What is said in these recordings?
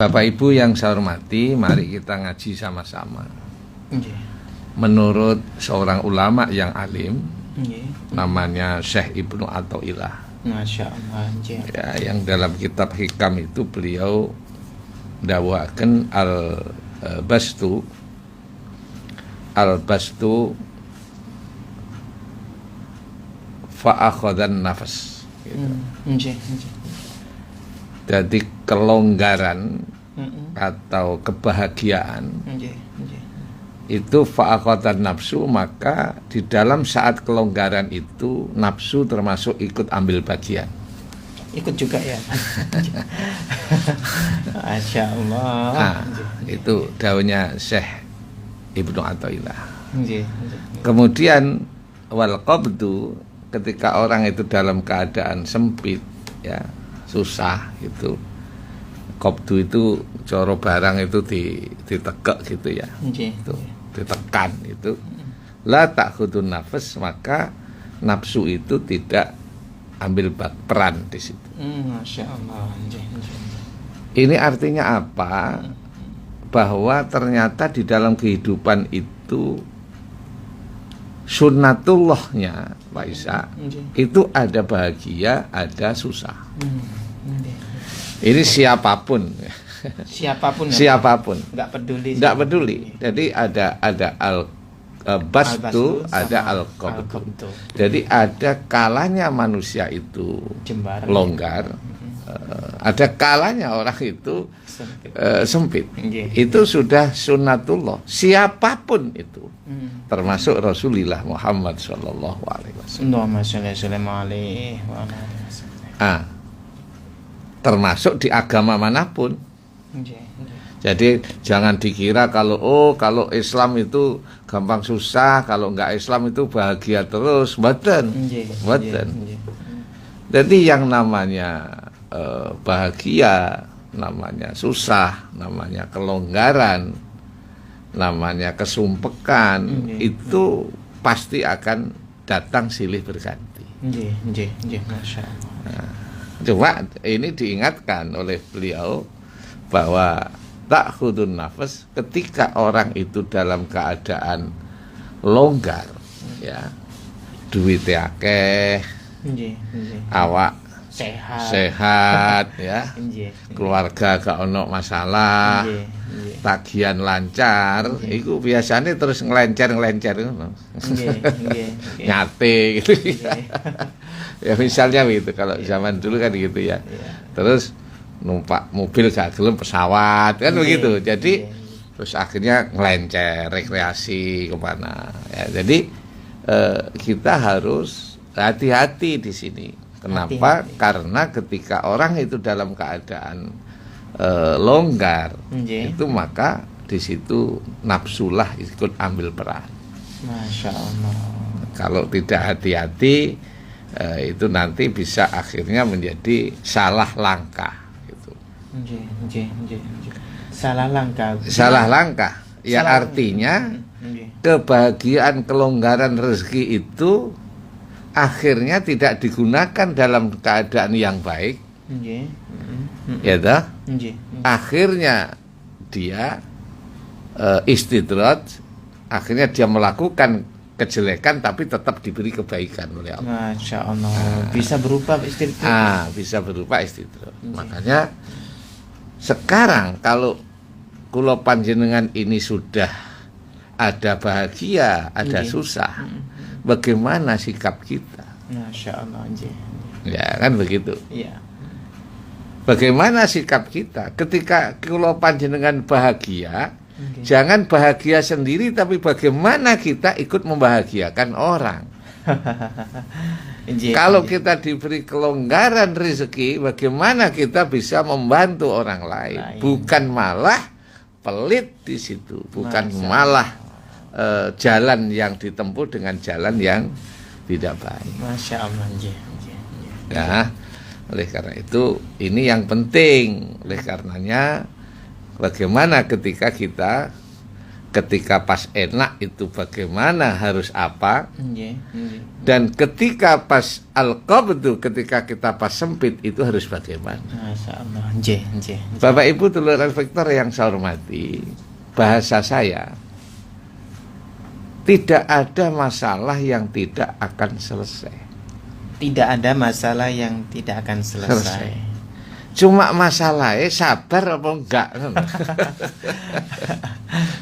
Bapak Ibu yang saya hormati, mari kita ngaji sama-sama. Menurut seorang ulama yang alim, namanya Syekh Ibnu Athaillah. Masya Allah. Ya, yang dalam kitab Hikam itu beliau dakwakan al-bastu fa'akhadan nafas gitu. Jadi kelonggaran atau kebahagiaan itu fa'akhadan nafsu, maka di dalam saat kelonggaran itu nafsu termasuk ikut ambil bagian. Ikut juga ya. Masya Allah. Nah, itu daunnya Syekh Ibnu Athaillah. Kemudian wal qabdu, ketika orang itu dalam keadaan sempit, ya susah gitu. Qabdu itu coro barang itu ditegak gitu ya. Itu ditekan itu. La ta'khudun nafas, maka nafsu itu tidak ambil peran di situ. Masya Allah. Ini artinya apa? Bahwa ternyata di dalam kehidupan itu sunnatullahnya, Pak Isa, itu ada bahagia, ada susah. Ini siapapun, siapapun, nggak peduli. Jadi ada al-bastu, ada al-qabdu. Jadi ada kalanya manusia itu longgar, ada kalanya orang itu sempit. Itu sudah sunnatullah, siapapun itu, termasuk Rasulullah Muhammad Sallallahu Alaihi Wasallam. Termasuk di agama manapun. Jadi jangan dikira kalau Islam itu gampang susah, kalau enggak Islam itu bahagia terus. Mboten. Jadi yang namanya bahagia, namanya susah, namanya kelonggaran, namanya kesumpekan, itu pasti akan datang silih berganti. Masya Allah. Cuma ini diingatkan oleh beliau bahwa ta'khudun nafas, ketika orang itu dalam keadaan longgar, ya, duitnya akeh, awak sehat ya, keluarga gak ono masalah, tagihan lancar, itu biasanya terus ngelencer nyate gitu. Ya misalnya gitu, kalau zaman dulu kan gitu ya. Terus numpak mobil gak gelem pesawat kan begitu. Jadi terus akhirnya ngelencer rekreasi kemana ya. Jadi kita harus hati-hati di sini. Kenapa? Karena ketika orang itu dalam keadaan longgar, itu maka di situ nafsulah ikut ambil peran. Masya Allah. Kalau tidak hati-hati, itu nanti bisa akhirnya menjadi salah langkah gitu. Salah langkah. Ya artinya kebahagiaan, kelonggaran rezeki itu akhirnya tidak digunakan dalam keadaan yang baik. Ya toh? Akhirnya dia istidrat, akhirnya dia melakukan kejelekan tapi tetap diberi kebaikan oleh Allah. Masya Allah. Bisa berupa istidrat. Bisa berupa istidrat. Makanya sekarang kalau kula panjenengan ini sudah ada bahagia, ada susah, bagaimana sikap kita? Masya Allah. Ya kan begitu. Iya. Bagaimana sikap kita ketika kula panjenengan bahagia? Jangan bahagia sendiri, tapi bagaimana kita ikut membahagiakan orang. Kalau kita diberi kelonggaran rezeki, bagaimana kita bisa membantu orang lain. Bukan malah pelit di situ, bukan malah jalan yang ditempuh dengan jalan yang tidak baik. Masya Allah. Ya, oleh karena itu ini yang penting. Oleh karenanya, bagaimana ketika kita ketika pas enak itu bagaimana harus apa, dan ketika pas al-qabdu, ketika kita pas sempit itu harus bagaimana. Masya Allah. Bapak Ibu dulur Victor yang saya hormati, bahasa saya, tidak ada masalah yang tidak akan selesai. Tidak ada masalah yang tidak akan selesai. Cuma masalahnya sabar apa enggak.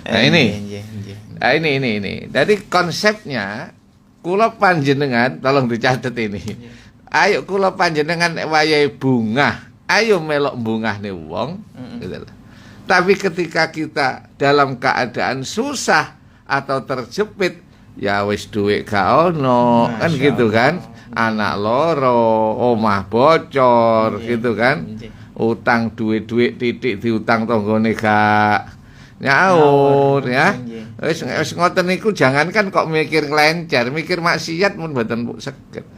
Nah ini. Jadi konsepnya kula panjenengan tolong dicatat ini. Ayo kula panjenengan wayahe bungah, ayo melok bungahne wong. Gitu. Tapi ketika kita dalam keadaan susah atau terjepit, ya wis duit gak ono, kan gitu kan. Anak loro, omah bocor, gitu kan. Utang duit-duit titik diutang tanggane gak nyaur ya. Wis ngoten niku jangankan kok mikir nglencer, mikir maksiat mun mboten saged.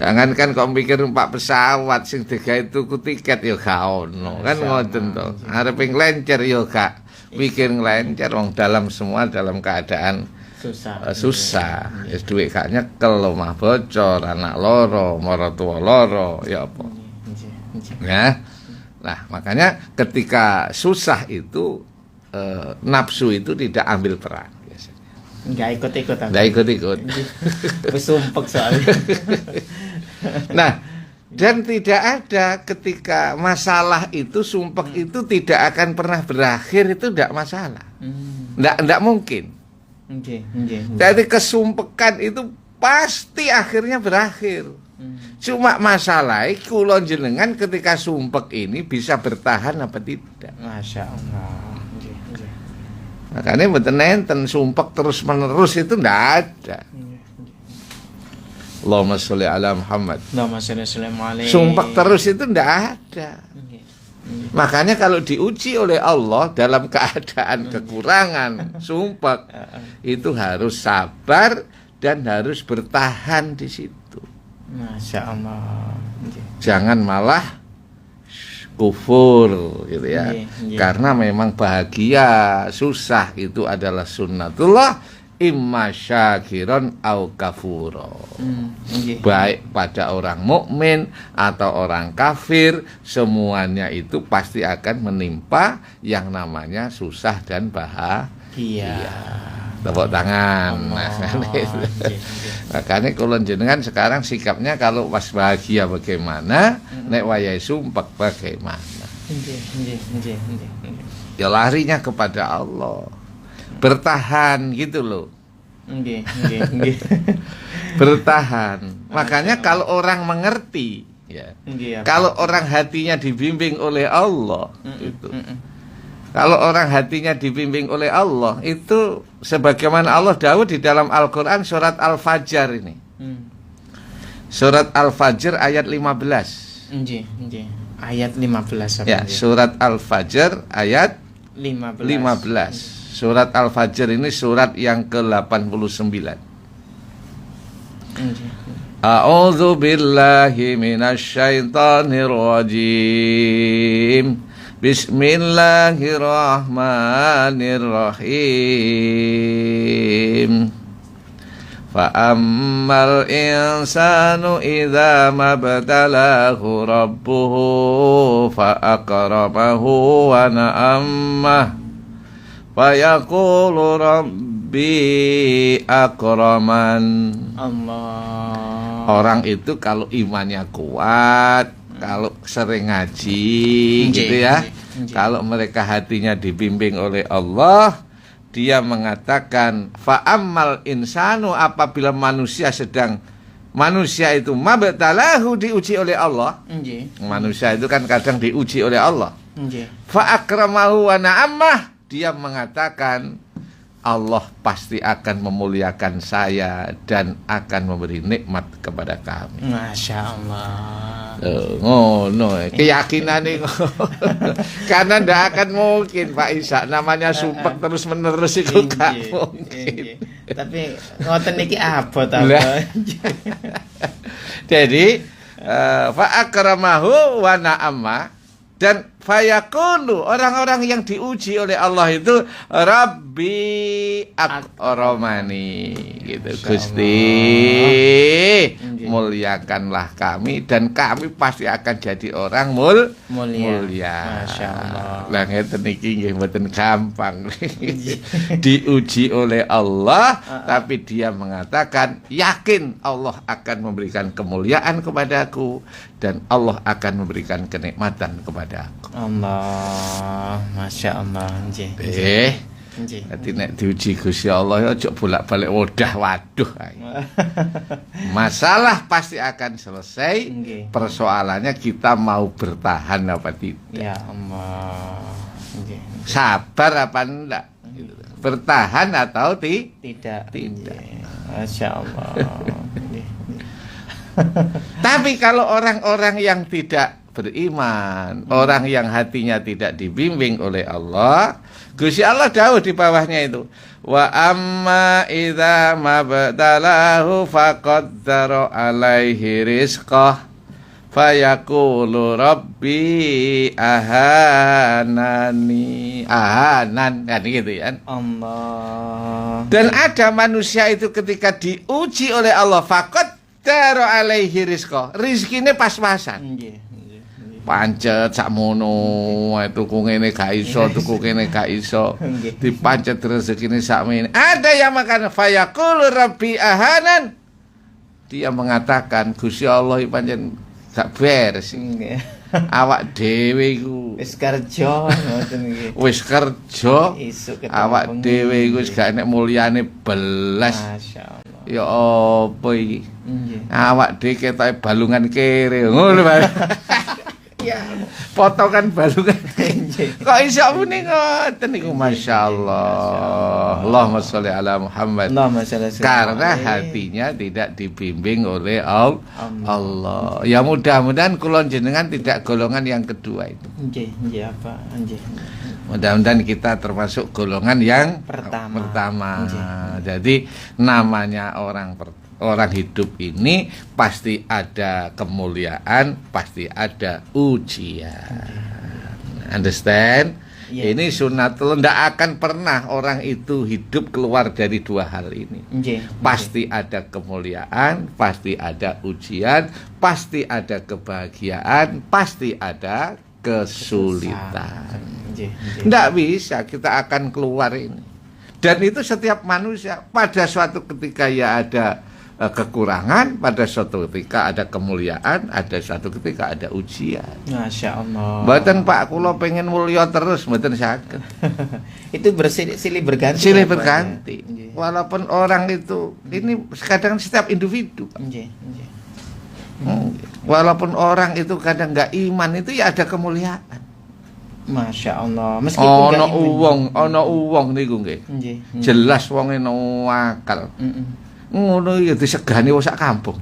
Jangankan kok mikir numpak pesawat sing digawe tuku tiket ya gak ono, kan ngoten to. Arepe nglencer ya gak mikir nglencer, wong dalam semua dalam keadaan susah. Wis duit gak nyekel, omah bocor, anak loro, maratuwa loro, ya apa. Ya. Nah, makanya ketika susah itu nafsu itu tidak ambil peran biasanya. Enggak ikut-ikut. Enggak ikut-ikut. Wis sumpek soalnya. Nah, dan tidak ada ketika masalah itu sumpek itu tidak akan pernah berakhir, itu tidak masalah. Enggak mungkin. Jadi kesumpekan itu pasti akhirnya berakhir. Cuma masalah kula jenengan ketika sumpek ini bisa bertahan apa tidak. Masya Allah. Makanya mboten enten sumpek terus menerus itu ndak ada. Allahumma sholli ala Muhammad. Sumpek terus itu ndak ada. Makanya kalau diuji oleh Allah dalam keadaan kekurangan, sumpek, itu harus sabar dan harus bertahan di situ. Masya Allah. Jangan malah kufur gitu ya. Karena memang bahagia, susah itu adalah sunnatullah, imma syakiron au kafuro. Baik pada orang mukmin atau orang kafir, semuanya itu pasti akan menimpa yang namanya susah dan bahagia. Tepuk tangan. Makanya kalau jenengan sekarang sikapnya kalau pas bahagia bagaimana, nek wayahe sumpek bagaimana. Ya larinya kepada Allah. Bertahan gitu loh. Bertahan. Makanya kalau orang mengerti ya. Kalau orang hatinya dibimbing oleh Allah itu. Kalau orang hatinya dibimbing oleh Allah itu sebagaimana Allah dawuh di dalam Al-Qur'an surat Al-Fajr ini. Surat Al-Fajr ayat 15. Ayat 15 ya, surat Al-Fajr ayat 15. Surat Al-Fajr ini surat yang ke-89. A'udzu billahi minasyaitonir rajim. Bismillahirrahmanirrahim. Fa ammal insanu idza mabtalahu rabbuhu fa akramahu wa na'amah fa yaqulu rabbi akraman. Allah. Orang itu kalau imannya kuat, kalau sering ngaji gitu ya, kalau mereka hatinya dibimbing oleh Allah, dia mengatakan fa'ammal insanu, apabila manusia itu mabtalahu, diuji oleh Allah. Manusia itu kan kadang diuji oleh Allah. Fa'akramahu wa na'amah, dia mengatakan Allah pasti akan memuliakan saya dan akan memberi nikmat kepada kami. Masya Allah. Keyakinan ini. Karena tidak akan mungkin Pak Isa, namanya sumpek terus menerus itu gak mungkin. Tapi ngoten niki abot apa? Jadi fa akramahu wa na'ama, Dan fayaqulu, orang-orang yang diuji oleh Allah itu Rabbi akramani gitu. Gusti muliakanlah kami dan kami pasti akan jadi orang mulia. Masya Allah. Lah ngeten iki nggih mboten gampang. Diuji oleh Allah tapi dia mengatakan yakin Allah akan memberikan kemuliaan kepadaku dan Allah akan memberikan kenikmatan kepadaku. Allah, Masya Allah. Nggih. Nggih. Dadi nek diuji Gusti Allah ya aja bolak-balik waduh. Masalah pasti akan selesai. Nggih. Persoalannya kita mau bertahan apa tidak. Ya Allah. Nggih. Sabar apa enggak? Gitu. Bertahan atau Tidak. Tidak. Masya Allah. Nggih. Tapi kalau orang-orang yang tidak beriman, orang yang hatinya tidak dibimbing oleh Allah, Gusti Allah dawuh di bawahnya itu, wa amma idza mabtalahu faqaddara alaihi rizqah fayaqulu rabbi ahanan kan gitu ya. Allah. Dan ada manusia itu ketika diuji oleh Allah faqaddara alaihi rizqah, rizkine pas-pasan. Nggih. Pancet sakmono tuku ngene gak iso, tuku kene gak iso, dipancet rezekine sakmene. Ada yang makan fayaqulu rabbi ahanan, dia mengatakan Gusti Allah pancen gak beres. Awak dhewe iku Wis kerja ngoten iki. wis kerja, Isuk ketemu awak bengi. dhewe iku wis gak enek mulyane belas. Masya Allah. Ya apa iki? Nggih. Awak dhewe ketoke balungan kere. Ngono Pak. Ya, potongan balungan. Kok iso muni ngoten niku masyaallah. Allahumma sholli ala Muhammad. Allahumma sholli Karena hatinya tidak dibimbing oleh Allah. Ya mudah-mudahan kula jenengan tidak golongan yang kedua itu. Nggih apa? Nggih. Mudah-mudahan kita termasuk golongan yang Pertama. Jadi namanya orang hidup ini pasti ada kemuliaan, pasti ada ujian. Understand? Yeah. Ini sunatullah, tidak akan pernah orang itu hidup keluar dari dua hal ini. Pasti ada kemuliaan, pasti ada ujian, pasti ada kebahagiaan, pasti ada kesulitan. Tidak bisa kita akan keluar ini. Dan itu setiap manusia pada suatu ketika ya ada kekurangan, pada suatu ketika ada kemuliaan, ada suatu ketika ada ujian. Masya Allah. Mboten Pak, kula pengen mulya terus, mboten saged. Itu silih berganti. Silih berganti. Walaupun orang itu ini kadang setiap individu. Walaupun orang itu kadang nggak iman, itu ya ada kemuliaan. Masya Allah. Meskipun ana uwong niku nggih. Jelas wonge no akal. Ngono ya disegani wong sak kampung.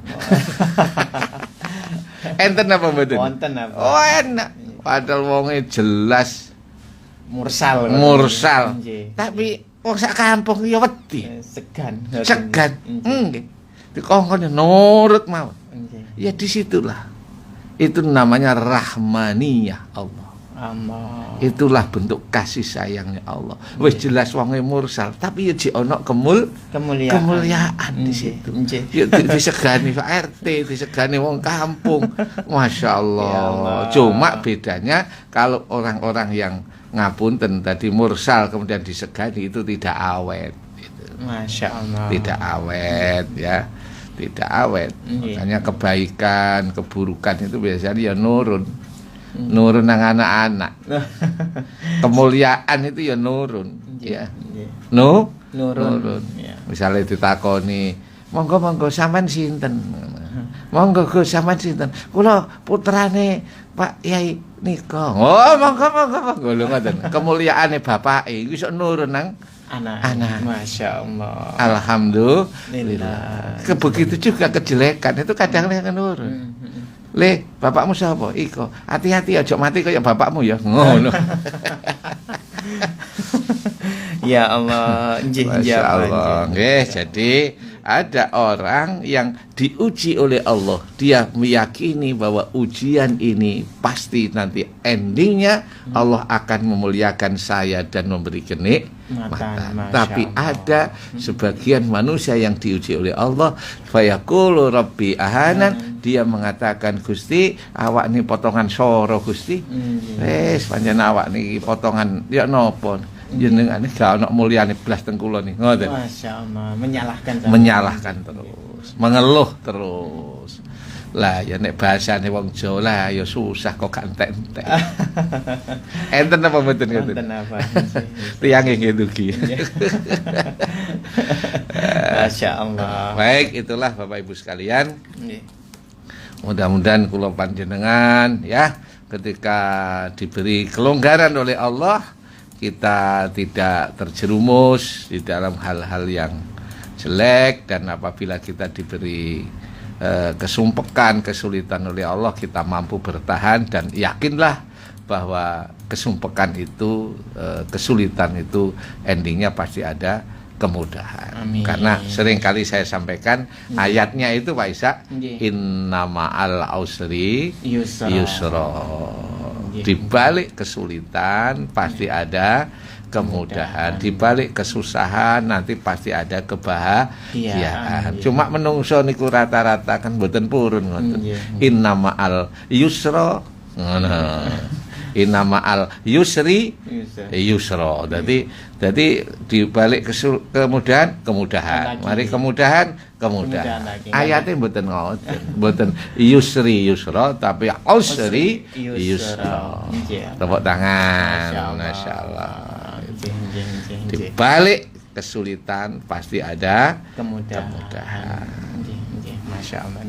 Enten apa mboten? Wonten apa? Oh enak. Padahal wonge jelas mursal. Tapi wong sak kampung ya wedi. Segan. Nggih. Dikongkon nurut mawon. Ya disitulah. Itu namanya rahmaniyah Allah. Itulah bentuk kasih sayangnya Allah. Wis jelas wonge mursal, tapi ya jek ana kemuliaan di situ. Ya disegani Pak RT, disegani wong kampung. Masya Allah. Cuma bedanya kalau orang-orang yang ngapunten tadi mursal kemudian disegani itu tidak awet. Masya Allah. Tidak awet ya. Tidak awet. Makanya kebaikan, keburukan itu biasanya ya nurun nang anak-anak. Kemuliaan itu ya nurun ya. Nurun. Misalnya ditakoni, monggo sampean sinten? Monggo Gus sampean sinten? Kula putrane Pak Yai nika. Oh, monggo. Lho ngoten. Kemuliaane bapake iku iso nurun nang anak. Masya Allah. Alhamdulillah. Begitu juga kejelekan itu kadang nurun. Le, bapakmu sapa? Iko. Hati-hati aja mati kaya bapakmu ya. Ngono. Ya Allah, nggih Masya Allah. Nggih, jadi ada orang yang diuji oleh Allah. Dia meyakini bahwa ujian ini pasti nanti endingnya Allah akan memuliakan saya dan memberi kenikmatan. Tapi ada sebagian manusia yang diuji oleh Allah, fayaqulu rabbi ahanan, dia mengatakan Gusti, awak ini potongan soro Gusti. Wes pancen awak niki potongan ya napa? Jenengan ini gak ono mulyane blas teng kula nih. Ngoten. Masya Allah, Menyalahkan terus, mengeluh terus. Lah ya nek bahasane wong Jawa lah ya susah kok gak entek-entek. Enten apa mboten ngoten? Enten apa? Tiange nggih dugi. Masya Allah. Baik, itulah Bapak Ibu sekalian. Mudah-mudahan kula panjenengan ya ketika diberi kelonggaran oleh Allah, kita tidak terjerumus di dalam hal-hal yang jelek, dan apabila kita diberi kesumpekan, kesulitan oleh Allah, kita mampu bertahan dan yakinlah bahwa kesumpekan itu, kesulitan itu endingnya pasti ada kemudahan. Amin. Karena seringkali saya sampaikan ayatnya itu Pak Isa, innama al usri yusra. Di balik kesulitan pasti ada kemudahan. Di balik kesusahan nanti pasti ada kebahagiaan. Cuma menungso niku rata-rata kan mboten purun ngoten. Innama al yusra ngono. Innama al yusri yusra. Jadi di balik kemudahan. Mari kemudahan. Ayatnya mboten ngoten. Mboten yusri yusra tapi usri yusra. Tepuk tangan. Masyaallah. Di balik kesulitan pasti ada kemudahan. Masya Allah.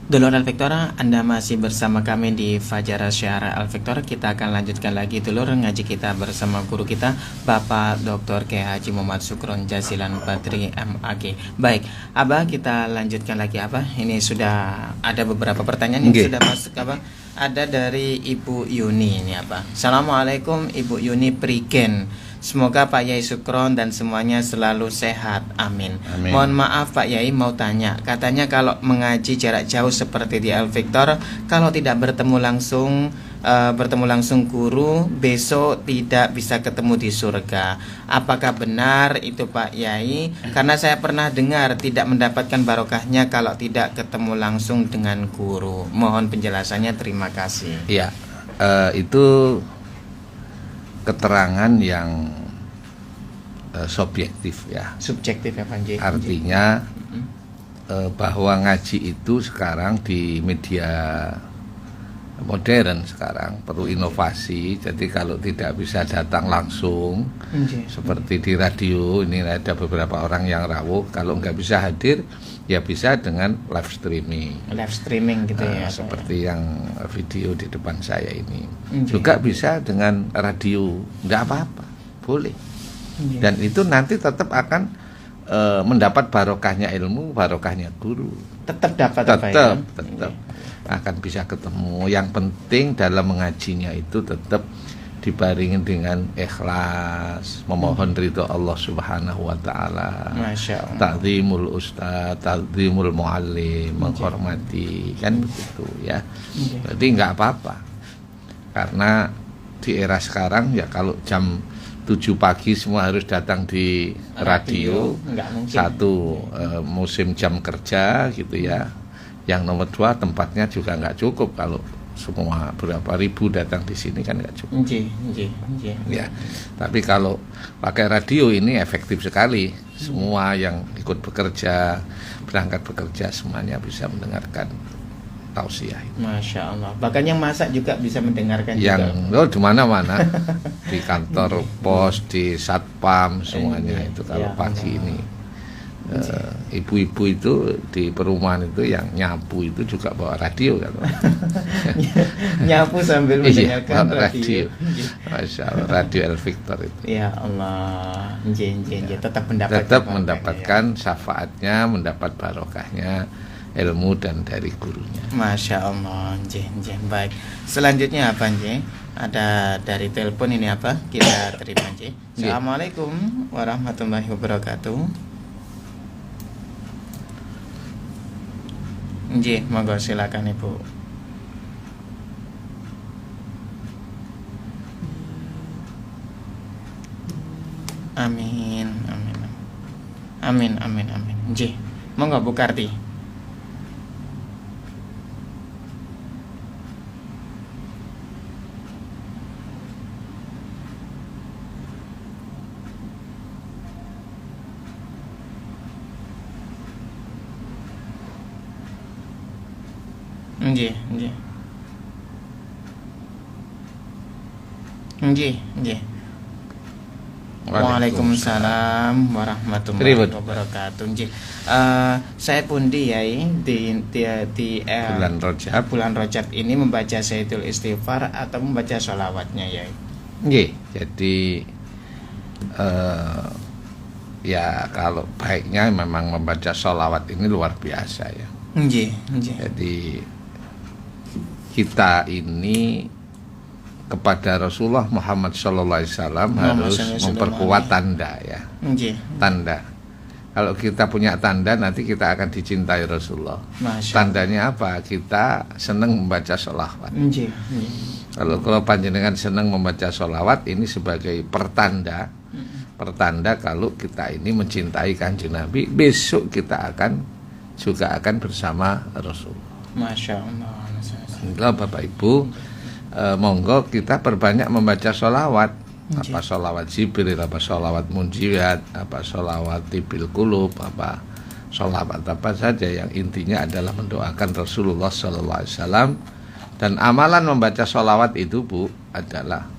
Dulur Al-Fiktora, Anda masih bersama kami di Fajar Syiara Al-Fiktora. Kita akan lanjutkan lagi dulur ngaji kita bersama guru kita Bapak Dr. Kiai Haji Muhammad Sukron Jazilan Badri MAG. Baik, Abah, kita lanjutkan lagi Abah. Ini sudah ada beberapa pertanyaan yang sudah masuk Abah. Ada dari Ibu Yuni ini Abah. Assalamualaikum Ibu Yuni Prigen. Semoga Pak Yai Sukron dan semuanya selalu sehat. Amin. Mohon maaf Pak Yai, mau tanya. Katanya kalau mengaji jarak jauh seperti di Al-Fiktor, kalau tidak bertemu langsung guru, besok tidak bisa ketemu di surga. Apakah benar itu Pak Yai? Karena saya pernah dengar tidak mendapatkan barokahnya kalau tidak ketemu langsung dengan guru. Mohon penjelasannya, terima kasih. Ya, itu keterangan yang subjektif ya. Subjektif ya Panji. Artinya bahwa ngaji itu sekarang di media modern sekarang perlu inovasi. Jadi kalau tidak bisa datang langsung seperti di radio, ini ada beberapa orang yang rawuh, kalau nggak bisa hadir ya bisa dengan live streaming gitu ya. Seperti yang video di depan saya ini. Juga bisa dengan radio, nggak apa-apa, boleh. Dan itu nanti tetap akan mendapat barokahnya ilmu, barokahnya guru. Tetap akan bisa ketemu. Yang penting dalam mengajinya itu tetap dibaringin dengan ikhlas, memohon ridho Allah Subhanahu wa taala. Ta'zimul ustaz, ta'zimul muallim, menghormati, kan begitu ya. Jadi enggak apa-apa. Karena di era sekarang ya kalau jam 7 pagi semua harus datang di radio. Satu, musim jam kerja gitu ya. Yang nomor 2, tempatnya juga enggak cukup kalau semua berapa ribu datang di sini kan nggak cukup. Ya, tapi kalau pakai radio ini efektif sekali. Semua yang ikut bekerja, berangkat bekerja semuanya bisa mendengarkan tausiah. Masya Allah. Bahkan yang masak juga bisa mendengarkan. Yang di mana-mana, di kantor pos, di satpam semuanya itu kalau pagi ini. Ibu-ibu itu di perumahan itu yang nyapu itu juga bawa radio kan. Nyapu sambil mendengarkan radio. Masya Allah, radio Al-Fiktor itu. Ya Allah, tetap mendapatkan syafaatnya, mendapat barokahnya ilmu dan dari gurunya. Masya Allah, baik. Selanjutnya apa Ada dari telepon ini apa? Kita terima aja. Assalamualaikum warahmatullahi wabarakatuh. Nggih, monggo silakan Ibu. Amin, amin. Amin, amin, amin. Nggih. Monggo Bu Karti. Nggih, nggih. Nggih, nggih. Waalaikumsalam warahmatullahi wabarakatuh. Nggih. Saya pundi Yai di bulan Rajab ini membaca Sayyidul Istighfar atau membaca sholawatnya Yai? Nggih, jadi ya kalau baiknya memang membaca sholawat ini luar biasa ya. Nggih, nggih. Jadi kita ini kepada Rasulullah Muhammad SAW harus memperkuat tanda ya. Tanda. Kalau kita punya tanda, nanti kita akan dicintai Rasulullah. Tandanya apa? Kita senang membaca sholawat. Kalau panjenengan senang membaca sholawat, ini sebagai pertanda. Pertanda kalau kita ini mencintai Kanjeng Nabi, besok kita juga akan bersama Rasulullah. Masya Allah. Bapak Ibu, monggo kita perbanyak membaca sholawat. Apa sholawat Jibril, apa sholawat munjiat, apa sholawat tibil kulub, apa sholawat apa saja yang intinya adalah mendoakan Rasulullah SAW. Dan amalan membaca sholawat itu Bu adalah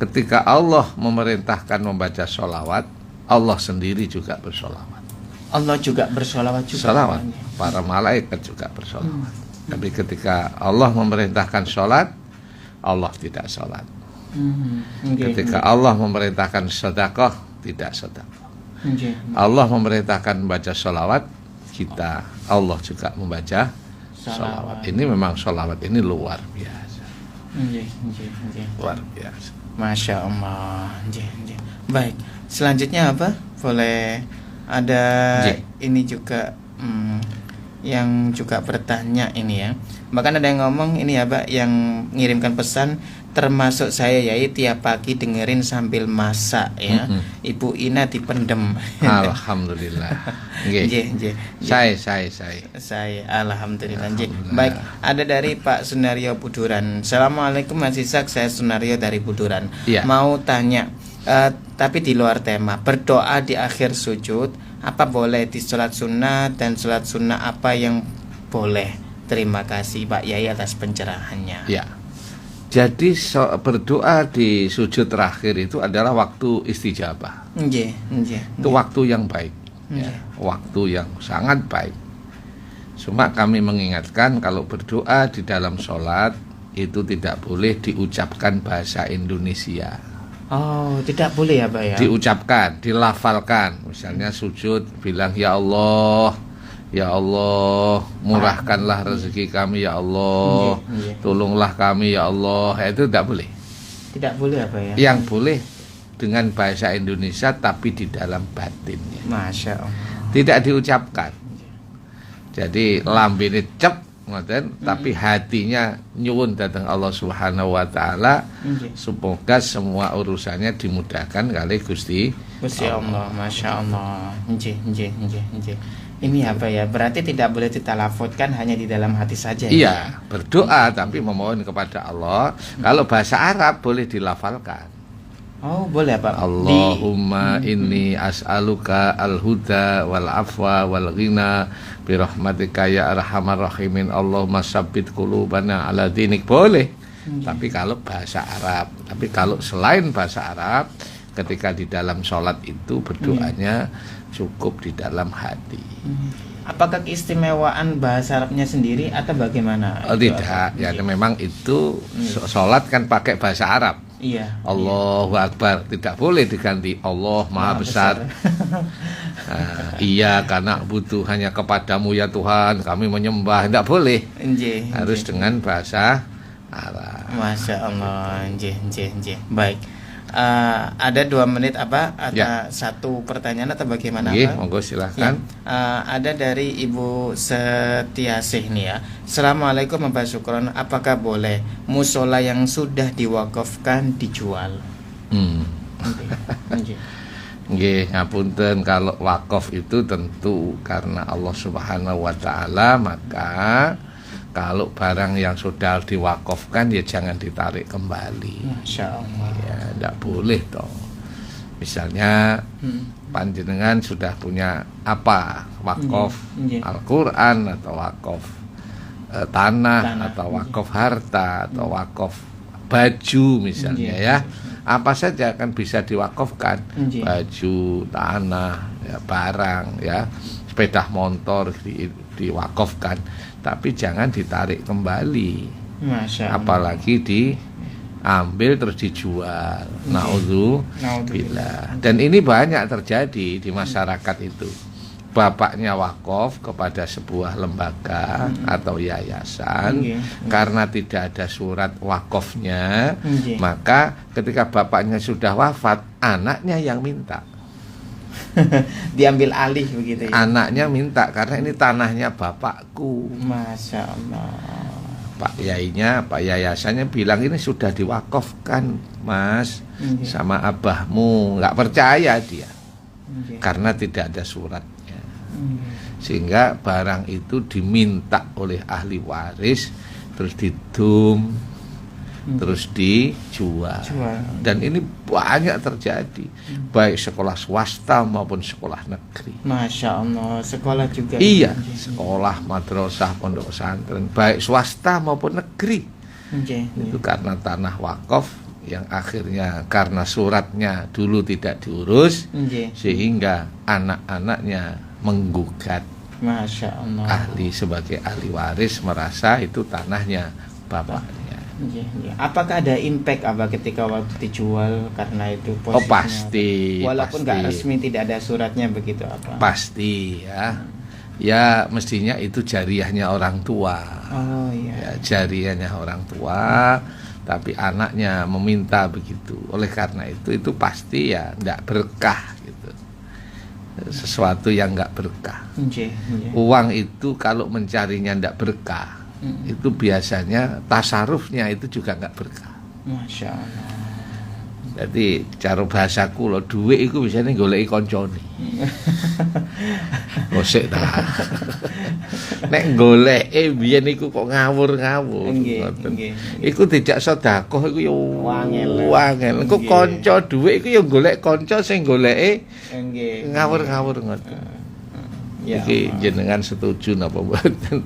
ketika Allah memerintahkan membaca sholawat, Allah sendiri juga bersolawat. Allah juga bersolawat juga. Sholawat. Para malaikat juga bersolawat. Tapi ketika Allah memerintahkan sholat, Allah tidak sholat. Ketika Allah memerintahkan sedekah, tidak sedekah. Allah memerintahkan membaca sholawat, Allah juga membaca sholawat. Ini memang sholawat ini luar biasa. Luar biasa. Masya Allah. Baik, selanjutnya apa? Boleh ada ini juga yang juga bertanya ini ya. Bahkan ada yang ngomong ini ya Pak, yang ngirimkan pesan termasuk saya ya, tiap pagi dengerin sambil masak ya. Ibu Ina dipendem. Alhamdulillah. Saya alhamdulillah. Baik, ada dari Pak Sunario Buduran. Assalamualaikum Mas Ishak, saya Sunario dari Buduran. Mau tanya, tapi di luar tema, berdoa di akhir sujud apa boleh di sholat sunnah, dan sholat sunnah apa yang boleh? Terima kasih Pak Yai atas pencerahannya. Ya, jadi berdoa di sujud terakhir itu adalah waktu istijabah. Itu waktu yang baik, ya, waktu yang sangat baik. Cuma kami mengingatkan kalau berdoa di dalam sholat itu tidak boleh diucapkan bahasa Indonesia. Oh, tidak boleh ya Pak ya? Diucapkan, dilafalkan. Misalnya sujud bilang ya Allah, murahkanlah rezeki kami ya Allah, tolonglah kami ya Allah. Itu tidak boleh. Tidak boleh apa ya? Yang boleh dengan bahasa Indonesia tapi di dalam batinnya. Masya Allah. Tidak diucapkan. Jadi lambene cep tapi hatinya nyuwun datang Allah Subhanahu wa taala, semoga semua urusannya dimudahkan kali Gusti Allah. Masya Allah. Ini apa ya? Berarti tidak boleh ditalafutkan, hanya di dalam hati saja. Iya, berdoa tapi memohon kepada Allah. Kalau bahasa Arab boleh dilafalkan. Oh, boleh Pak. Allahumma inni as'aluka al-huda wal afwa wal ghina bi rahmatika ya arhamar rahimin. Allahumma sabbit qulubana ala dinik. Boleh. Tapi kalau bahasa Arab. Tapi kalau selain bahasa Arab, ketika di dalam sholat itu berdoanya cukup di dalam hati. Apakah keistimewaan bahasa Arabnya sendiri atau bagaimana? Oh, tidak, ya memang itu sholat kan pakai bahasa Arab. Iya. Allahu Akbar, tidak boleh diganti Allah Maha Besar. Iya, karena butuh hanya kepadamu ya Tuhan, kami menyembah, tidak boleh. Harus dengan bahasa Arab. Masya Allah, nggih. Baik. Ada 2 menit apa? Ada satu pertanyaan atau bagaimana? Nggih, monggo silahkan. Ada dari Ibu Setiasih nih ya. Assalamualaikum Bapak Sukron. Apakah boleh musola yang sudah diwakafkan dijual? Nggih, ngapunten, kalau wakaf itu tentu karena Allah Subhanahu wa taala, maka kalau barang yang sudah diwakafkan ya jangan ditarik kembali. Masya Allah. Ya, tidak boleh toh. Misalnya panjenengan sudah punya apa, wakaf Al-Quran atau wakaf tanah atau wakaf harta atau wakaf baju misalnya ya. Apa saja kan bisa diwakafkan, baju, tanah, ya, barang, ya, sepeda motor diwakafkan, tapi jangan ditarik kembali. Apalagi diambil terus dijual. Naudzubillah. Dan ini banyak terjadi di masyarakat itu. Bapaknya wakaf kepada sebuah lembaga atau yayasan, karena tidak ada surat wakafnya, maka ketika bapaknya sudah wafat, anaknya yang minta. Diambil alih begitu ya. Anaknya minta karena ini tanahnya bapakku. Masya Allah. Pak yainya, Pak yayasannya bilang ini sudah diwakafkan, Mas, sama abahmu. Nggak percaya dia, karena tidak ada suratnya. Sehingga barang itu diminta oleh ahli waris, terus didum, terus dijual. Dan ini banyak terjadi, baik sekolah swasta maupun sekolah negeri. Masya Allah, sekolah juga. Iya, sekolah, madrasah, pondok pesantren, baik swasta maupun negeri. Itu karena tanah wakaf yang akhirnya karena suratnya dulu tidak diurus, sehingga anak-anaknya menggugat. Masya Allah. Ahli sebagai ahli waris merasa itu tanahnya bapaknya. Apakah ada impact apa ketika waktu dijual karena itu posisinya? Oh pasti. Walaupun nggak pasti. resmi, tidak ada suratnya begitu apa? Pasti ya. Ya mestinya itu jariahnya orang tua. Oh iya. Ya, jariahnya orang tua, tapi anaknya meminta begitu. Oleh karena itu pasti ya nggak berkah gitu. Sesuatu yang nggak berkah. Uang itu kalau mencarinya nggak berkah, itu biasanya tasarufnya itu juga nggak berkah. Masya Allah. Jadi cara bahasaku lo duit itu biasanya goleki koncone. Gosek ta. Nek goleke biyen iku kok ngawur-ngawur. Iku tidak sedekah iku yo wangel. Engko kanca duit iku yo golek kanca sing goleke ngawur-ngawur ngoten. Iki jenengan setuju napa mboten?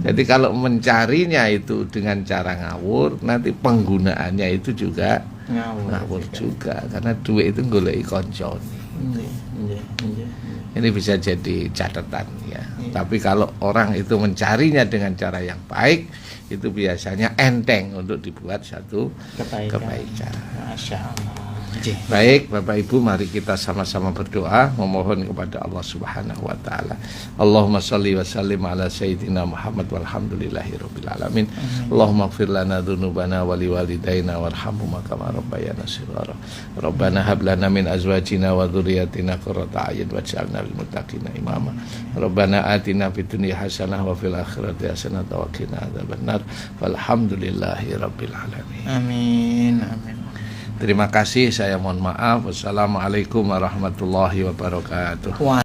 Jadi kalau mencarinya itu dengan cara ngawur, nanti penggunaannya itu juga ngawur juga. Karena duit itu goleki kancane. Ini bisa jadi catatan ya. Tapi kalau orang itu mencarinya dengan cara yang baik, itu biasanya enteng untuk dibuat satu kebaikan. Masya Allah. Baik Bapak Ibu, mari kita sama-sama berdoa memohon kepada Allah Subhanahu wa taala. Allahumma shalli wa sallim ala sayyidina Muhammad walhamdulillahirabbil alamin. Allahumma ighfir lana dzunubana wa liwalidayna warhamhuma kama rabbayana shighara. Rabbana hab lana min azwajina wa dzurriyyatina qurrata a'yun waj'alna lil muttaqina imama. Rabbana atina fid dunya hasanah wa fil akhirati hasanah wa qina adzabannar. Walhamdulillahirabbil alamin. Amin. Amin. Terima kasih, saya mohon maaf. Wassalamualaikum warahmatullahi wabarakatuh.